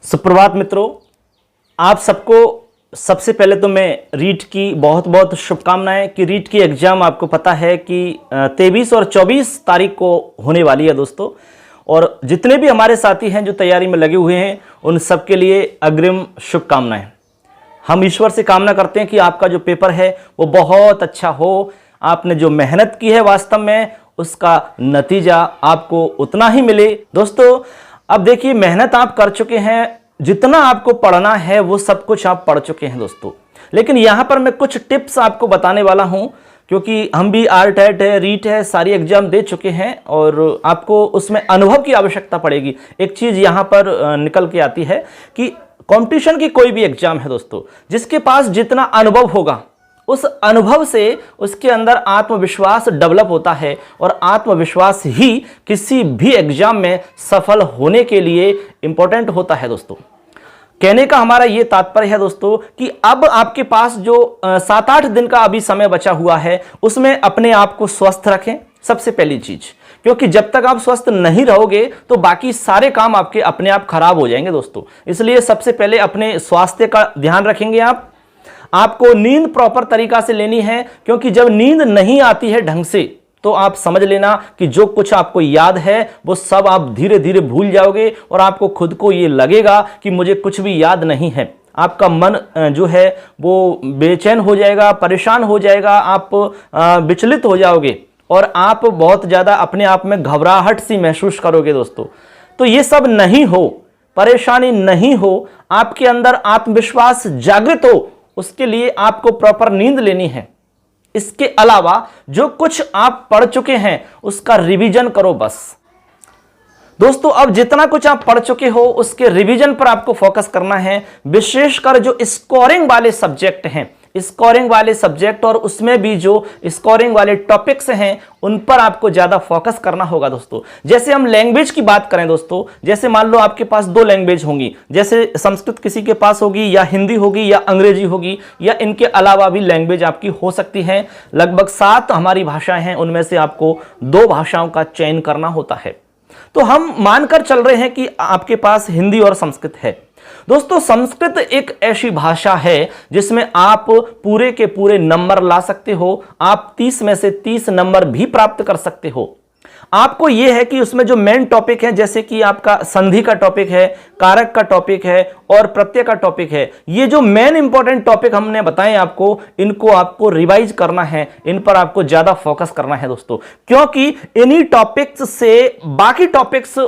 सुप्रभात मित्रों, आप सबको सबसे पहले तो मैं रीट की बहुत बहुत शुभकामनाएं कि रीट की एग्ज़ाम आपको पता है कि 23 और 24 तारीख को होने वाली है दोस्तों। और जितने भी हमारे साथी हैं जो तैयारी में लगे हुए हैं उन सब के लिए अग्रिम शुभकामनाएं। हम ईश्वर से कामना करते हैं कि आपका जो पेपर है वो बहुत अच्छा हो। आपने जो मेहनत की है वास्तव में उसका नतीजा आपको उतना ही मिले। दोस्तों अब देखिए, मेहनत आप कर चुके हैं, जितना आपको पढ़ना है वो सब कुछ आप पढ़ चुके हैं दोस्तों। लेकिन यहां पर मैं कुछ टिप्स आपको बताने वाला हूं, क्योंकि हम भी आरटेट है, रीट है, सारी एग्जाम दे चुके हैं और आपको उसमें अनुभव की आवश्यकता पड़ेगी। एक चीज यहां पर निकल के आती है कि कंपटीशन की कोई भी एग्जाम है दोस्तों, जिसके पास जितना अनुभव होगा उस अनुभव से उसके अंदर आत्मविश्वास डेवलप होता है और आत्मविश्वास ही किसी भी एग्जाम में सफल होने के लिए इंपॉर्टेंट होता है दोस्तों। कहने का हमारा यह तात्पर्य है दोस्तों कि अब आपके पास जो 7-8 दिन का अभी समय बचा हुआ है उसमें अपने आप को स्वस्थ रखें, सबसे पहली चीज। क्योंकि जब तक आप स्वस्थ नहीं रहोगे तो बाकी सारे काम आपके अपने आप खराब हो जाएंगे दोस्तों। इसलिए सबसे पहले अपने स्वास्थ्य का ध्यान रखेंगे। आपको नींद प्रॉपर तरीका से लेनी है, क्योंकि जब नींद नहीं आती है ढंग से तो आप समझ लेना कि जो कुछ आपको याद है वो सब आप धीरे धीरे भूल जाओगे और आपको खुद को ये लगेगा कि मुझे कुछ भी याद नहीं है। आपका मन जो है वो बेचैन हो जाएगा, परेशान हो जाएगा, आप विचलित हो जाओगे और आप बहुत ज्यादा अपने आप में घबराहट सी महसूस करोगे दोस्तों। तो ये सब नहीं हो, परेशानी नहीं हो, आपके अंदर आत्मविश्वास जागृत हो, उसके लिए आपको प्रॉपर नींद लेनी है। इसके अलावा जो कुछ आप पढ़ चुके हैं उसका रिवीजन करो बस दोस्तों। अब जितना कुछ आप पढ़ चुके हो उसके रिवीजन पर आपको फोकस करना है, विशेषकर जो स्कोरिंग वाले सब्जेक्ट हैं, स्कोरिंग वाले सब्जेक्ट और उसमें भी जो स्कोरिंग वाले टॉपिक्स हैं उन पर आपको ज्यादा फोकस करना होगा दोस्तों। जैसे हम लैंग्वेज की बात करें दोस्तों, जैसे मान लो आपके पास 2 लैंग्वेज होंगी, जैसे संस्कृत किसी के पास होगी या हिंदी होगी या अंग्रेजी होगी या इनके अलावा भी लैंग्वेज आपकी हो सकती है। लगभग 7 हमारी भाषाएं हैं, उनमें से आपको 2 भाषाओं का चयन करना होता है। तो हम मानकर चल रहे हैं कि आपके पास हिंदी और संस्कृत है। दोस्तों संस्कृत एक ऐसी भाषा है जिसमें आप पूरे के पूरे नंबर ला सकते हो। आप 30 में से 30 नंबर भी प्राप्त कर सकते हो। आपको यह है कि उसमें जो मेन टॉपिक है, जैसे कि आपका संधि का टॉपिक है, कारक का टॉपिक है और प्रत्यय का टॉपिक है, ये जो मेन इंपॉर्टेंट टॉपिक हमने बताए आपको, इनको आपको रिवाइज करना है, इन पर आपको ज्यादा फोकस करना है दोस्तों। क्योंकि इन्हीं टॉपिक्स से बाकी टॉपिक्स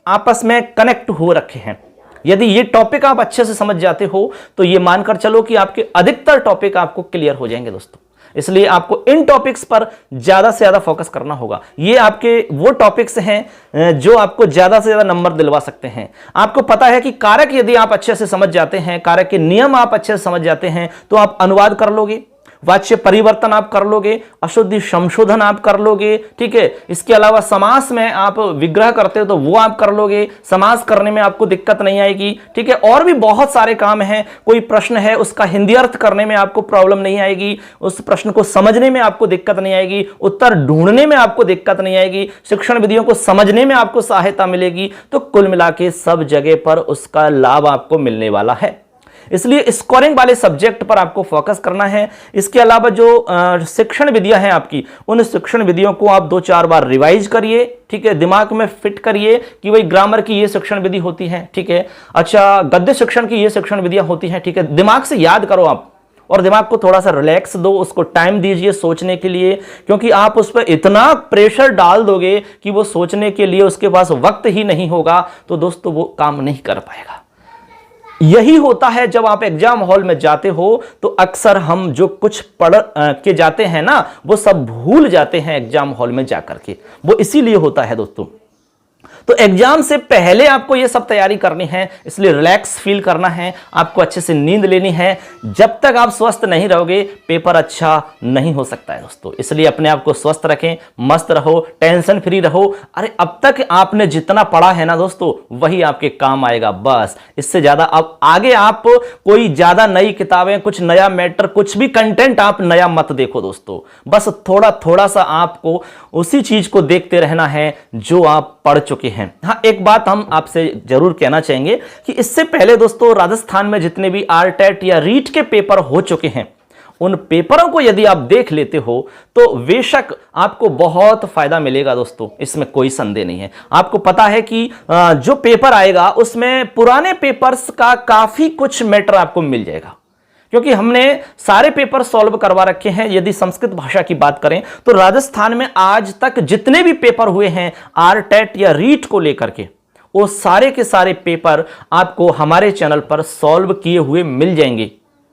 आपस में कनेक्ट हो रखे हैं। यदि ये टॉपिक आप अच्छे से समझ जाते हो तो ये मानकर चलो कि आपके अधिकतर टॉपिक आपको क्लियर हो जाएंगे दोस्तों। इसलिए आपको इन टॉपिक्स पर ज्यादा से ज्यादा फोकस करना होगा। ये आपके वो टॉपिक्स हैं जो आपको ज्यादा से ज्यादा नंबर दिलवा सकते हैं। आपको पता है कि कारक यदि आप अच्छे से समझ जाते हैं, कारक के नियम आप अच्छे से समझ जाते हैं तो आप अनुवाद कर लोगे, वाच्य परिवर्तन आप कर लोगे, अशुद्धि संशोधन आप कर लोगे, ठीक है। इसके अलावा समास में आप विग्रह करते हो तो वो आप कर लोगे, समास करने में आपको दिक्कत नहीं आएगी, ठीक है। और भी बहुत सारे काम हैं। कोई प्रश्न है उसका हिंदी अर्थ करने में आपको प्रॉब्लम नहीं आएगी, उस प्रश्न को समझने में आपको दिक्कत नहीं आएगी, उत्तर ढूंढने में आपको दिक्कत नहीं आएगी, शिक्षण विधियों को समझने में आपको सहायता मिलेगी। तो कुल मिला के सब जगह पर उसका लाभ आपको मिलने वाला है। इसलिए स्कोरिंग वाले सब्जेक्ट पर आपको फोकस करना है। इसके अलावा जो शिक्षण विधियां हैं आपकी, उन शिक्षण विधियों को आप 2-4 बार रिवाइज करिए, ठीक है। दिमाग में फिट करिए कि भाई ग्रामर की ये शिक्षण विधि होती है, ठीक है। अच्छा, गद्य शिक्षण की ये शिक्षण विधियां होती हैं, ठीक है। दिमाग से याद करो आप और दिमाग को थोड़ा सा रिलैक्स दो, उसको टाइम दीजिए सोचने के लिए। क्योंकि आप उस पर इतना प्रेशर डाल दोगे कि वो सोचने के लिए उसके पास वक्त ही नहीं होगा तो दोस्तों वो काम नहीं कर पाएगा। यही होता है जब आप एग्जाम हॉल में जाते हो तो अक्सर हम जो कुछ पढ़ के जाते हैं ना वो सब भूल जाते हैं एग्जाम हॉल में जाकर के। वो इसीलिए होता है दोस्तों। तो एग्जाम से पहले आपको ये सब तैयारी करनी है, इसलिए रिलैक्स फील करना है, आपको अच्छे से नींद लेनी है। जब तक आप स्वस्थ नहीं रहोगे पेपर अच्छा नहीं हो सकता है दोस्तों। इसलिए अपने आप को स्वस्थ रखें, मस्त रहो, टेंशन फ्री रहो। अरे अब तक आपने जितना पढ़ा है ना दोस्तों वही आपके काम आएगा, बस इससे ज्यादा अब आगे आप कोई ज्यादा नई किताबें, कुछ नया मैटर, कुछ भी कंटेंट आप नया मत देखो दोस्तों। बस थोड़ा थोड़ा सा आपको उसी चीज को देखते रहना है जो आप पढ़ चुके हैं। हाँ, एक बात हम आपसे जरूर कहना चाहेंगे कि इससे पहले दोस्तों राजस्थान में जितने भी आरटेट या रीट के पेपर हो चुके हैं, उन पेपरों को यदि आप देख लेते हो तो बेशक आपको बहुत फायदा मिलेगा दोस्तों, इसमें कोई संदेह नहीं है। आपको पता है कि जो पेपर आएगा उसमें पुराने पेपर्स का काफी कुछ मैटर आपको मिल जाएगा, क्योंकि हमने सारे पेपर सॉल्व करवा रखे हैं। यदि संस्कृत भाषा की बात करें तो राजस्थान में आज तक जितने भी पेपर हुए हैं आरटेट या रीट को लेकर के, वो सारे के सारे पेपर आपको हमारे चैनल पर सॉल्व किए हुए मिल जाएंगे।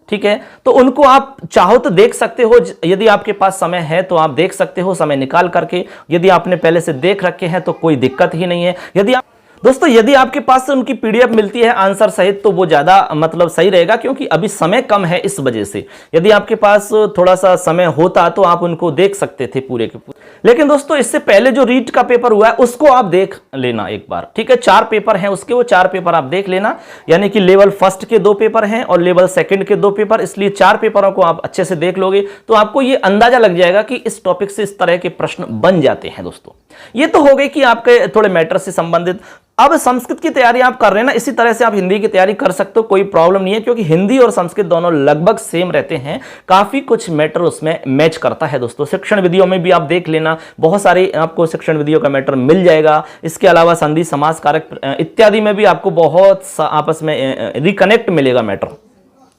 ठीक है, तो उनको आप चाहो तो देख सकते हो, यदि आपके पास समय है तो आप देख सकते हो समय निकाल करके। यदि आपने पहले से देख रखे हैं तो कोई दिक्कत ही नहीं है। यदि आपके पास से उनकी पीडीएफ मिलती है आंसर सहित तो वो ज्यादा मतलब सही रहेगा, क्योंकि अभी समय कम है इस वजह से। यदि आपके पास थोड़ा सा समय होता तो आप उनको देख सकते थे पूरे के पूरे। लेकिन दोस्तों इससे पहले जो रीट का पेपर हुआ है उसको आप देख लेना एक बार, ठीक है। 4 पेपर हैं उसके, वो 4 पेपर आप देख लेना, यानी कि लेवल फर्स्ट के 2 पेपर हैं और लेवल सेकंड के 2 पेपर, इसलिए 4 पेपरों को आप अच्छे से देख लोगे तो आपको ये अंदाजा लग जाएगा कि इस टॉपिक से इस तरह के प्रश्न बन जाते हैं। दोस्तों ये तो हो गई कि आपके थोड़े मैटर से संबंधित। अब संस्कृत की तैयारी आप कर रहे हैं ना, इसी तरह से आप हिंदी की तैयारी कर सकते हो, कोई प्रॉब्लम नहीं है, क्योंकि हिंदी और संस्कृत दोनों लगभग सेम रहते हैं। काफी कुछ मैटर उसमें मैच करता है दोस्तों। शिक्षण विधियों में भी आप देख लेना, बहुत सारे आपको शिक्षण विधियों का मैटर मिल जाएगा। इसके अलावा संधि समास कारक इत्यादि में भी आपको बहुत आपस में रिकनेक्ट मिलेगा मैटर,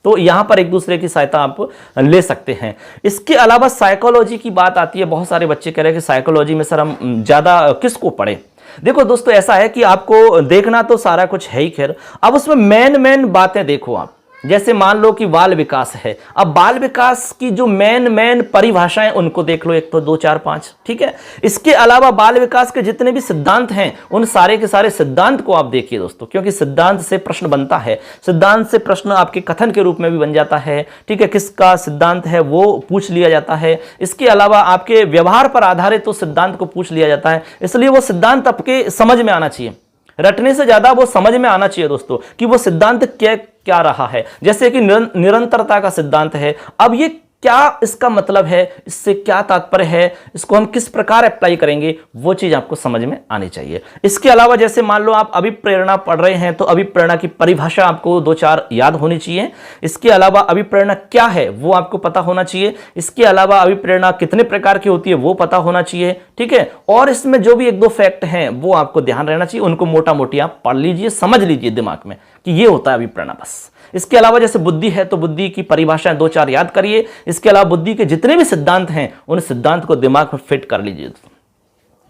तो यहां पर एक दूसरे की सहायता आप ले सकते हैं। इसके अलावा साइकोलॉजी की बात आती है, बहुत सारे बच्चे कह रहे हैं कि साइकोलॉजी में सर हम ज्यादा किसको पढ़े। देखो दोस्तों ऐसा है कि आपको देखना तो सारा कुछ है ही, खैर अब उसमें मेन बातें देखो आप। जैसे मान लो कि बाल विकास है, अब बाल विकास की जो मेन परिभाषाएं उनको देख लो, 1 तो 2 4 5, ठीक है। इसके अलावा बाल विकास के जितने भी सिद्धांत हैं उन सारे के सारे सिद्धांत को आप देखिए दोस्तों, क्योंकि सिद्धांत से प्रश्न बनता है, सिद्धांत से प्रश्न आपके कथन के रूप में भी बन जाता है, ठीक है। किसका सिद्धांत है वो पूछ लिया जाता है। इसके अलावा आपके व्यवहार पर आधारित तो सिद्धांत को पूछ लिया जाता है, इसलिए वो सिद्धांत आपके समझ में आना चाहिए, रटने से ज्यादा वो समझ में आना चाहिए दोस्तों कि वो सिद्धांत क्या रहा है। जैसे कि निरंतरता का सिद्धांत है, अब ये क्या इसका मतलब है, इससे क्या तात्पर्य है, इसको हम किस प्रकार अप्लाई करेंगे, वो चीज आपको समझ में आनी चाहिए। इसके अलावा जैसे मान लो आप अभिप्रेरणा पढ़ रहे हैं तो अभिप्रेरणा की परिभाषा आपको 2-4 याद होनी चाहिए। इसके अलावा अभिप्रेरणा क्या है वो आपको पता होना चाहिए। इसके अलावा अभिप्रेरणा कितने प्रकार की होती है वो पता होना चाहिए, ठीक है। और इसमें जो भी 1-2 फैक्ट हैं वो आपको ध्यान रहना चाहिए, उनको मोटा मोटी आप पढ़ लीजिए, समझ लीजिए दिमाग में कि ये होता है अभिप्रेरणा बस। इसके अलावा जैसे बुद्धि है तो बुद्धि की परिभाषाएं 2-4 याद करिए। इसके अलावा बुद्धि के जितने भी सिद्धांत हैं उन सिद्धांत को दिमाग में फिट कर लीजिए,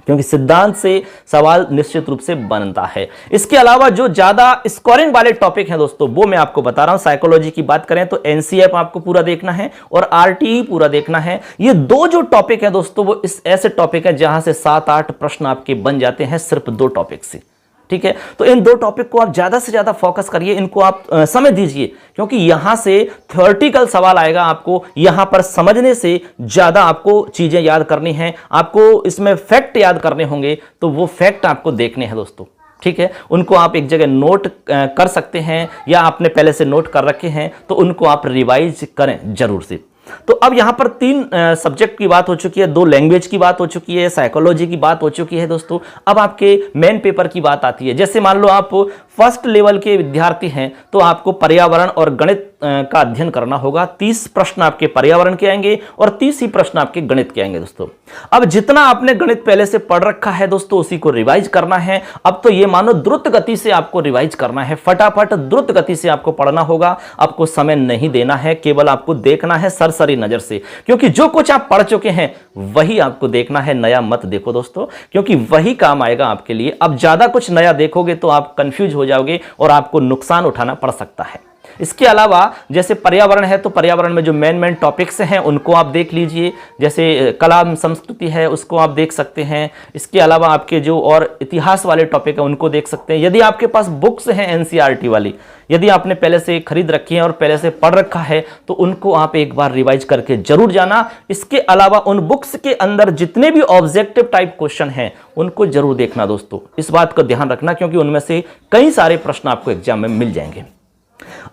क्योंकि सिद्धांत से सवाल निश्चित रूप से बनता है। इसके अलावा जो ज्यादा स्कोरिंग वाले टॉपिक हैं दोस्तों वो मैं आपको बता रहा हूं। साइकोलॉजी की बात करें तो एनसीएफ आपको पूरा देखना है और आरटीई पूरा देखना है। ये 2 जो टॉपिक है दोस्तों वो इस ऐसे टॉपिक है जहां से 7-8 प्रश्न आपके बन जाते हैं सिर्फ 2 टॉपिक से, ठीक है। तो इन 2 टॉपिक को आप ज्यादा से ज्यादा फोकस करिए, इनको आप समय दीजिए, क्योंकि यहां से थ्योरेटिकल सवाल आएगा। आपको यहां पर समझने से ज्यादा आपको चीजें याद करनी है, आपको इसमें फैक्ट याद करने होंगे, तो वो फैक्ट आपको देखने हैं दोस्तों, ठीक है। उनको आप एक जगह नोट कर सकते हैं या आपने पहले से नोट कर रखे हैं तो उनको आप रिवाइज करें जरूर से। तो अब यहां पर 3 सब्जेक्ट की बात हो चुकी है, 2 लैंग्वेज की बात हो चुकी है, साइकोलॉजी की बात हो चुकी है दोस्तों। अब आपके मेन पेपर की बात आती है। जैसे मान लो आप फर्स्ट लेवल के विद्यार्थी हैं तो आपको पर्यावरण और गणित का अध्ययन करना होगा। 30 प्रश्न आपके पर्यावरण के आएंगे और 30 ही प्रश्न आपके गणित के आएंगे दोस्तों। अब जितना आपने गणित पहले से पढ़ रखा है दोस्तों उसी को रिवाइज करना है। अब तो ये मानो द्रुत गति से आपको रिवाइज करना है, फटाफट द्रुत गति से आपको पढ़ना होगा। आपको समय नहीं देना है, केवल आपको देखना है सरसरी नजर से, क्योंकि जो कुछ आप पढ़ चुके हैं वही आपको देखना है, नया मत देखो दोस्तों, क्योंकि वही काम आएगा आपके लिए। अब ज्यादा कुछ नया देखोगे तो आप कंफ्यूज हो जाओगे और आपको नुकसान उठाना पड़ सकता है। इसके अलावा जैसे पर्यावरण है तो पर्यावरण में जो मेन टॉपिक्स हैं उनको आप देख लीजिए। जैसे कला संस्कृति है उसको आप देख सकते हैं। इसके अलावा आपके जो और इतिहास वाले टॉपिक है उनको देख सकते हैं। यदि आपके पास बुक्स हैं एनसीईआरटी वाली, यदि आपने पहले से खरीद रखी है और पहले से पढ़ रखा है तो उनको आप एक बार रिवाइज करके जरूर जाना। इसके अलावा उन बुक्स के अंदर जितने भी ऑब्जेक्टिव टाइप क्वेश्चन हैं उनको जरूर देखना दोस्तों। इस बात का ध्यान रखना, क्योंकि उनमें से कई सारे प्रश्न आपको एग्जाम में मिल जाएंगे।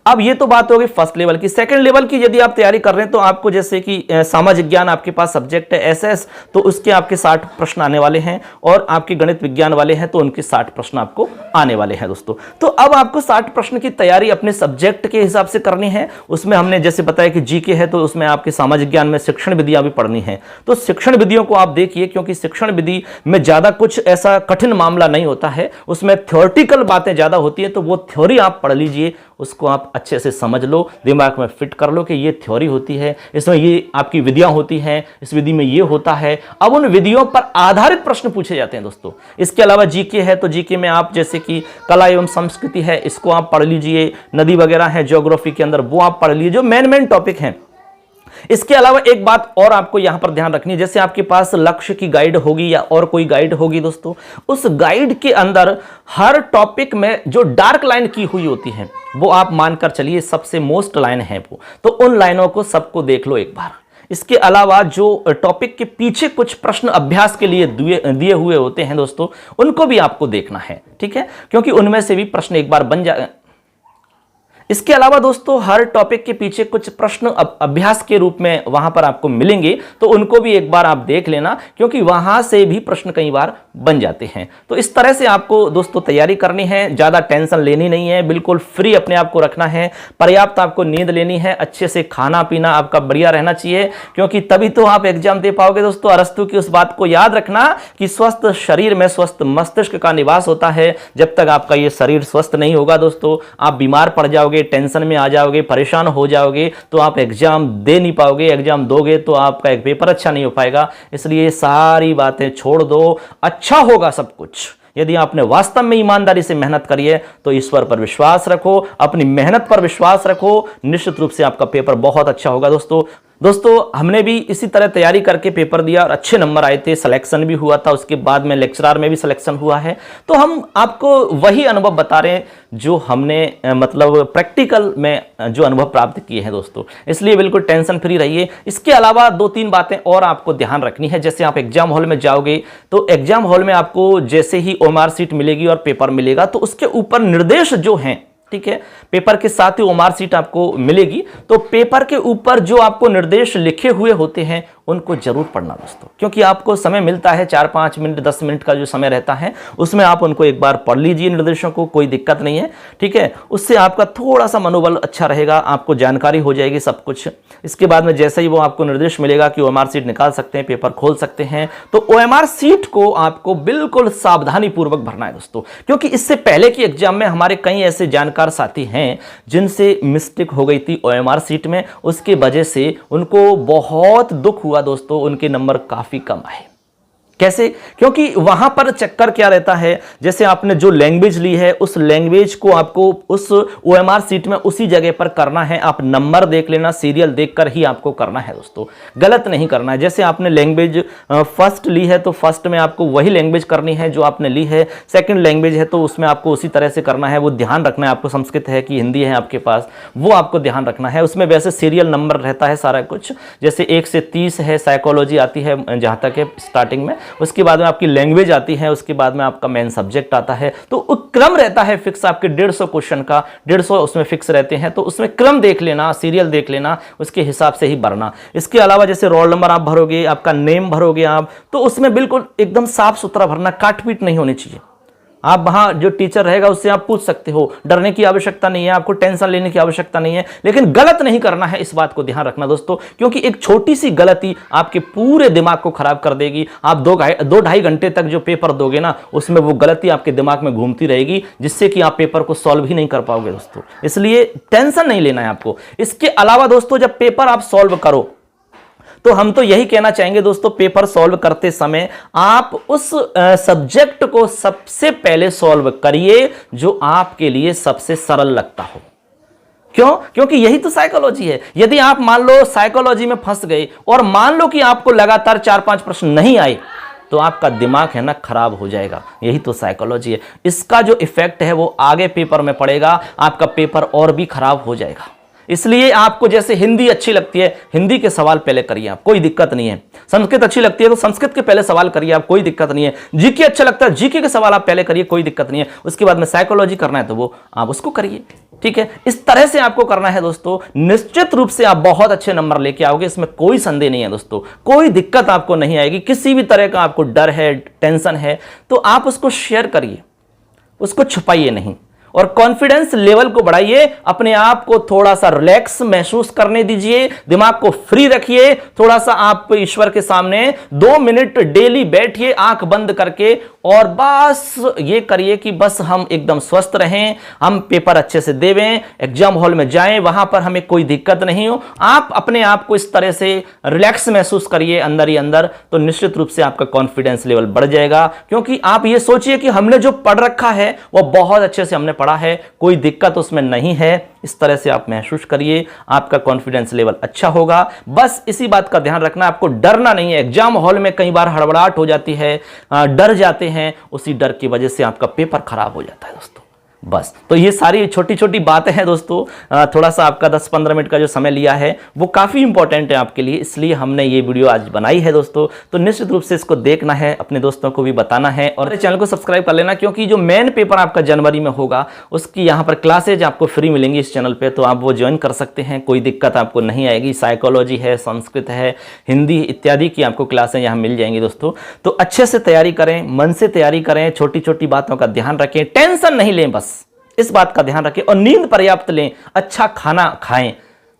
अब ये तो बात होगी फर्स्ट लेवल की। सेकंड लेवल की यदि आप तैयारी कर रहे हैं तो आपको जैसे कि सामाजिक ज्ञान आपके पास सब्जेक्ट है एसएस, तो उसके आपके 60 प्रश्न आने वाले हैं, और आपके गणित विज्ञान वाले हैं तो उनके 60 प्रश्न आपको आने वाले हैं दोस्तों। तो अब आपको 60 प्रश्न की तैयारी अपने सब्जेक्ट के हिसाब से करनी है। उसमें हमने जैसे बताया कि जीके है तो उसमें आपके सामाजिक ज्ञान में शिक्षण विधियां भी पढ़नी है, तो शिक्षण विधियों को आप देखिए, क्योंकि शिक्षण विधि में ज्यादा कुछ ऐसा कठिन मामला नहीं होता है, उसमें थ्योरेटिकल बातें ज्यादा होती है। तो वो थ्योरी आप पढ़ लीजिए, उसको आप अच्छे से समझ लो, दिमाग में फिट कर लो कि ये थ्योरी होती है, इसमें ये आपकी विधियां होती हैं, इस विधि में ये होता है। अब उन विधियों पर आधारित प्रश्न पूछे जाते हैं दोस्तों। इसके अलावा जीके है तो जीके में आप जैसे कि कला एवं संस्कृति है, इसको आप पढ़ लीजिए, नदी वगैरह है ज्योग्राफी के अंदर, वो आप पढ़ लीजिए, जो मेन टॉपिक हैं। इसके अलावा एक बात और आपको यहां पर ध्यान रखनी है, जैसे आपके पास लक्ष्य की गाइड होगी या और कोई गाइड होगी दोस्तों, उस गाइड के अंदर हर टॉपिक में जो डार्क लाइन की हुई होती है वो आप मानकर चलिए सबसे मोस्ट लाइन है वो, तो उन लाइनों को सबको देख लो एक बार। इसके अलावा जो टॉपिक के पीछे कुछ प्रश्न अभ्यास के लिए दिए हुए होते हैं दोस्तों, उनको भी आपको देखना है, ठीक है, क्योंकि उनमें से भी प्रश्न एक बार बन जाए। इसके अलावा दोस्तों हर टॉपिक के पीछे कुछ प्रश्न अभ्यास के रूप में वहां पर आपको मिलेंगे, तो उनको भी एक बार आप देख लेना, क्योंकि वहां से भी प्रश्न कई बार बन जाते हैं। तो इस तरह से आपको दोस्तों तैयारी करनी है, ज्यादा टेंशन लेनी नहीं है, बिल्कुल फ्री अपने आप को रखना है, पर्याप्त आपको नींद लेनी है, अच्छे से खाना पीना आपका बढ़िया रहना चाहिए, क्योंकि तभी तो आप एग्जाम दे पाओगे दोस्तों। अरस्तु की उस बात को याद रखना कि स्वस्थ शरीर में स्वस्थ मस्तिष्क का निवास होता है। जब तक आपका ये शरीर स्वस्थ नहीं होगा दोस्तों, आप बीमार पड़ जाओगे, टेंशन में आ जाओगे, परेशान हो जाओगे, तो आप एग्जाम दे नहीं पाओगे। एग्जाम दोगे तो आपका एक पेपर अच्छा नहीं हो पाएगा। इसलिए सारी बातें छोड़ दो, अच्छा होगा सब कुछ यदि आपने वास्तव में ईमानदारी से मेहनत करी है। तो ईश्वर पर विश्वास रखो, अपनी मेहनत पर विश्वास रखो, निश्चित रूप से आपका पेपर बहुत अच्छा होगा दोस्तों। हमने भी इसी तरह तैयारी करके पेपर दिया और अच्छे नंबर आए थे, सिलेक्शन भी हुआ था, उसके बाद में लेक्चरार में भी सिलेक्शन हुआ है। तो हम आपको वही अनुभव बता रहे हैं जो हमने मतलब प्रैक्टिकल में जो अनुभव प्राप्त किए हैं दोस्तों। इसलिए बिल्कुल टेंशन फ्री रहिए। इसके अलावा 2-3 बातें और आपको ध्यान रखनी है। जैसे आप एग्जाम हॉल में जाओगे तो एग्जाम हॉल में आपको जैसे ही ओएमआर सीट मिलेगी और पेपर मिलेगा, तो उसके ऊपर निर्देश जो हैं, ठीक है, पेपर के साथ ही ओएमआर सीट आपको मिलेगी, तो पेपर के ऊपर जो आपको निर्देश लिखे हुए होते हैं उनको जरूर पढ़ना दोस्तों, क्योंकि आपको समय मिलता है 4-5 मिनट 10 मिनट का जो समय रहता है, उसमें आप उनको एक बार पढ़ लीजिए निर्देशों को, कोई दिक्कत नहीं है, ठीक है। उससे आपका थोड़ा सा मनोबल अच्छा रहेगा, आपको जानकारी हो जाएगी सब कुछ। इसके बाद में जैसे ही वो आपको निर्देश मिलेगा कि ओएमआर सीट निकाल सकते हैं, पेपर खोल सकते हैं, तो ओएमआर सीट को आपको बिल्कुल सावधानी पूर्वक भरना है दोस्तों, क्योंकि इससे पहले की एग्जाम में हमारे कई ऐसे जानकार साथी हैं जिनसे मिस्टेक हो गई थी ओएमआर सीट में, उसके वजह से उनको बहुत दुख हुआ दोस्तों, उनके नंबर काफी कम आए। कैसे? क्योंकि वहां पर चक्कर क्या रहता है, जैसे आपने जो लैंग्वेज ली है उस लैंग्वेज को आपको उस ओएमआर सीट में उसी जगह पर करना है। आप नंबर देख लेना, सीरियल देखकर ही आपको करना है दोस्तों, गलत नहीं करना है। जैसे आपने लैंग्वेज फर्स्ट ली है तो फर्स्ट में आपको वही लैंग्वेज करनी है जो आपने ली है। सेकंड लैंग्वेज है तो उसमें आपको उसी तरह से करना है, वो ध्यान रखना है। आपको संस्कृत है कि हिंदी है आपके पास, वो आपको ध्यान रखना है। उसमें वैसे सीरियल नंबर रहता है सारा कुछ, जैसे 1 से 30 है, साइकोलॉजी आती है जहां तक है स्टार्टिंग में, उसके बाद में आपकी लैंग्वेज आती है, उसके बाद में आपका मेन सब्जेक्ट आता है। तो क्रम रहता है फिक्स, आपके 150 क्वेश्चन का 150 उसमें फिक्स रहते हैं, तो उसमें क्रम देख लेना, सीरियल देख लेना, उसके हिसाब से ही भरना। इसके अलावा जैसे रोल नंबर आप भरोगे, आपका नेम भरोगे आप, तो उसमें बिल्कुल एकदम साफ सुथरा भरना, काटपीट नहीं होनी चाहिए। आप वहां जो टीचर रहेगा उससे आप पूछ सकते हो, डरने की आवश्यकता नहीं है, आपको टेंशन लेने की आवश्यकता नहीं है, लेकिन गलत नहीं करना है, इस बात को ध्यान रखना दोस्तों, क्योंकि एक छोटी सी गलती आपके पूरे दिमाग को खराब कर देगी। आप 2-2.5 घंटे तक जो पेपर दोगे ना, उसमें वो गलती आपके दिमाग में घूमती रहेगी, जिससे कि आप पेपर को सॉल्व ही नहीं कर पाओगे दोस्तों। इसलिए टेंशन नहीं लेना है आपको। इसके अलावा दोस्तों जब पेपर आप सॉल्व करो तो हम तो यही कहना चाहेंगे दोस्तों, पेपर सॉल्व करते समय आप उस सब्जेक्ट को सबसे पहले सॉल्व करिए जो आपके लिए सबसे सरल लगता हो। क्यों? क्योंकि यही तो साइकोलॉजी है। यदि आप मान लो साइकोलॉजी में फंस गए और मान लो कि आपको लगातार 4-5 प्रश्न नहीं आए, तो आपका दिमाग है ना खराब हो जाएगा। यही तो साइकोलॉजी है। इसका जो इफेक्ट है वो आगे पेपर में पड़ेगा, आपका पेपर और भी खराब हो जाएगा। इसलिए आपको जैसे हिंदी अच्छी लगती है, हिंदी के सवाल पहले करिए आप, कोई दिक्कत नहीं है। संस्कृत अच्छी लगती है तो संस्कृत के पहले सवाल करिए आप, कोई दिक्कत नहीं है। जीके अच्छा लगता है, जीके के सवाल आप पहले करिए, कोई दिक्कत नहीं है। उसके बाद में साइकोलॉजी करना है तो वो आप उसको करिए। ठीक है, इस तरह से आपको करना है दोस्तों। निश्चित रूप से आप बहुत अच्छे नंबर लेके आओगे, इसमें कोई संदेह नहीं है दोस्तों। कोई दिक्कत आपको नहीं आएगी। किसी भी तरह का आपको डर है, टेंशन है, तो आप उसको शेयर करिए, उसको छुपाइए नहीं, और कॉन्फिडेंस लेवल को बढ़ाइए। अपने आप को थोड़ा सा रिलैक्स महसूस करने दीजिए, दिमाग को फ्री रखिए। थोड़ा सा आप ईश्वर के सामने 2 मिनट डेली बैठिए आंख बंद करके, और बस ये करिए कि बस हम एकदम स्वस्थ रहें, हम पेपर अच्छे से देवें, एग्जाम हॉल में जाएं, वहां पर हमें कोई दिक्कत नहीं हो। आप अपने आप को इस तरह से रिलैक्स महसूस करिए अंदर ही अंदर, तो निश्चित रूप से आपका कॉन्फिडेंस लेवल बढ़ जाएगा। क्योंकि आप ये सोचिए कि हमने जो पढ़ रखा है वो बहुत अच्छे से हमने पढ़ा है, कोई दिक्कत उसमें नहीं है। इस तरह से आप महसूस करिए, आपका कॉन्फिडेंस लेवल अच्छा होगा। बस इसी बात का ध्यान रखना, आपको डरना नहीं है। एग्जाम हॉल में कई बार हड़बड़ाहट हो जाती है, डर जाते हैं, उसी डर की वजह से आपका पेपर खराब हो जाता है दोस्तों। बस तो ये सारी छोटी छोटी बातें हैं दोस्तों। थोड़ा सा आपका 10-15 मिनट का जो समय लिया है वो काफ़ी इंपॉर्टेंट है आपके लिए, इसलिए हमने ये वीडियो आज बनाई है दोस्तों। तो निश्चित रूप से इसको देखना है, अपने दोस्तों को भी बताना है, और चैनल को सब्सक्राइब कर लेना, क्योंकि जो मेन पेपर आपका जनवरी में होगा उसकी यहाँ पर क्लासेज आपको फ्री मिलेंगी इस चैनल पर, तो आप वो ज्वाइन कर सकते हैं। कोई दिक्कत आपको नहीं आएगी। साइकोलॉजी है, संस्कृत है, हिंदी इत्यादि की आपको क्लासें यहाँ मिल जाएंगी दोस्तों। तो अच्छे से तैयारी करें, मन से तैयारी करें, छोटी छोटी बातों का ध्यान रखें, टेंशन नहीं लें, बस इस बात का ध्यान रखें, और नींद पर्याप्त लें, अच्छा खाना खाएं,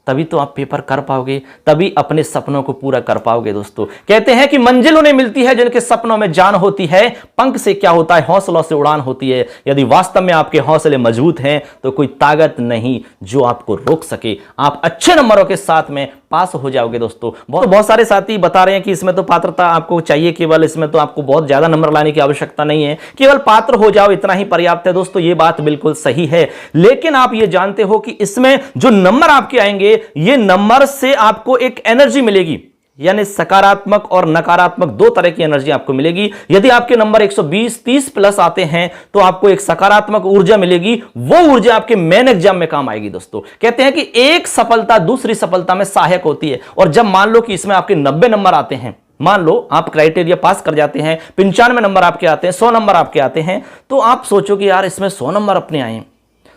तभी तो आप पेपर कर पाओगे, तभी अपने सपनों को पूरा कर पाओगे दोस्तों। कहते हैं कि मंजिल उन्हें मिलती है जिनके सपनों में जान होती है, पंख से क्या होता है, हौसलों से उड़ान होती है। यदि वास्तव में आपके हौसले मजबूत हैं तो कोई ताकत नहीं जो आपको रोक सके। आप अच्छे नंबरों के साथ में पास हो जाओगे दोस्तों। बहुत सारे साथी बता रहे हैं कि इसमें तो पात्रता आपको चाहिए केवल, इसमें तो आपको बहुत ज्यादा नंबर लाने की आवश्यकता नहीं है, केवल पात्र हो जाओ इतना ही पर्याप्त है दोस्तों। ये बात बिल्कुल सही है, लेकिन आप ये जानते हो कि इसमें जो नंबर आपके आएंगे, ये नंबर से आपको एक एनर्जी मिलेगी, यानी सकारात्मक और नकारात्मक 2 तरह की एनर्जी आपको मिलेगी। यदि आपके नंबर 120-30 प्लस आते हैं तो आपको एक सकारात्मक ऊर्जा मिलेगी, वो ऊर्जा आपके मेन एग्जाम में काम आएगी दोस्तों। कहते हैं कि एक सफलता दूसरी सफलता में सहायक होती है, और जब मान लो कि इसमें आपके 90 नंबर आते हैं, मान लो आप क्राइटेरिया पास कर जाते हैं, 95 नंबर आपके आते हैं, 100 नंबर आपके आते हैं, तो आप सोचो कि यार इसमें 100 नंबर अपने आए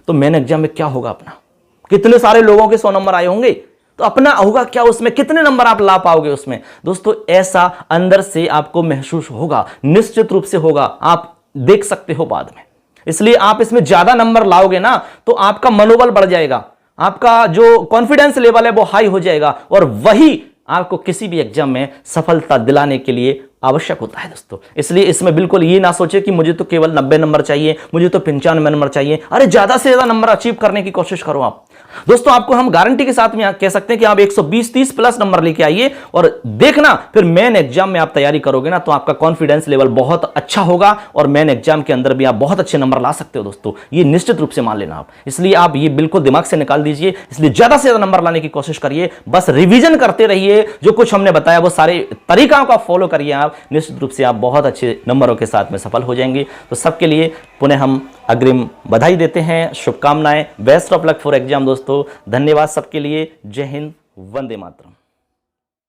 तो मेन एग्जाम में क्या होगा अपना। कितने सारे लोगों के 100 नंबर आए होंगे, तो अपना होगा क्या, उसमें कितने नंबर आप ला पाओगे उसमें दोस्तों। ऐसा अंदर से आपको महसूस होगा, निश्चित रूप से होगा, आप देख सकते हो बाद में। इसलिए आप इसमें ज्यादा नंबर लाओगे ना तो आपका मनोबल बढ़ जाएगा, आपका जो कॉन्फिडेंस लेवल है वो हाई हो जाएगा, और वही आपको किसी भी एग्जाम में सफलता दिलाने के लिए आवश्यक होता है दोस्तों। इसलिए इसमें बिल्कुल ये ना सोचे कि मुझे तो केवल 90 नंबर चाहिए, मुझे तो 95 नंबर चाहिए। अरे ज्यादा से ज्यादा नंबर अचीव करने की कोशिश करो आप दोस्तों। आपको हम गारंटी के साथ में कह सकते हैं कि आप 120-30 प्लस नंबर लेके आइए, और देखना फिर मेन एग्जाम में आप तैयारी करोगे ना तो आपका कॉन्फिडेंस लेवल बहुत अच्छा होगा, और मेन एग्जाम के अंदर भी आप बहुत अच्छे नंबर ला सकते हो दोस्तों। ये निश्चित रूप से मान लेना आप, इसलिए आप ये बिल्कुल दिमाग से निकाल दीजिए। इसलिए ज्यादा से ज्यादा नंबर लाने की कोशिश करिए, बस रिविजन करते रहिए, जो कुछ हमने बताया वो सारे तरीकों का फॉलो करिए आप, निश्चित रूप से आप बहुत अच्छे नंबरों के साथ में सफल हो जाएंगे। तो सबके लिए पुनः हम अग्रिम बधाई देते हैं, शुभकामनाएं, best of luck for exam दोस्तों। धन्यवाद सबके लिए, जय हिंद, वंदे मातरम।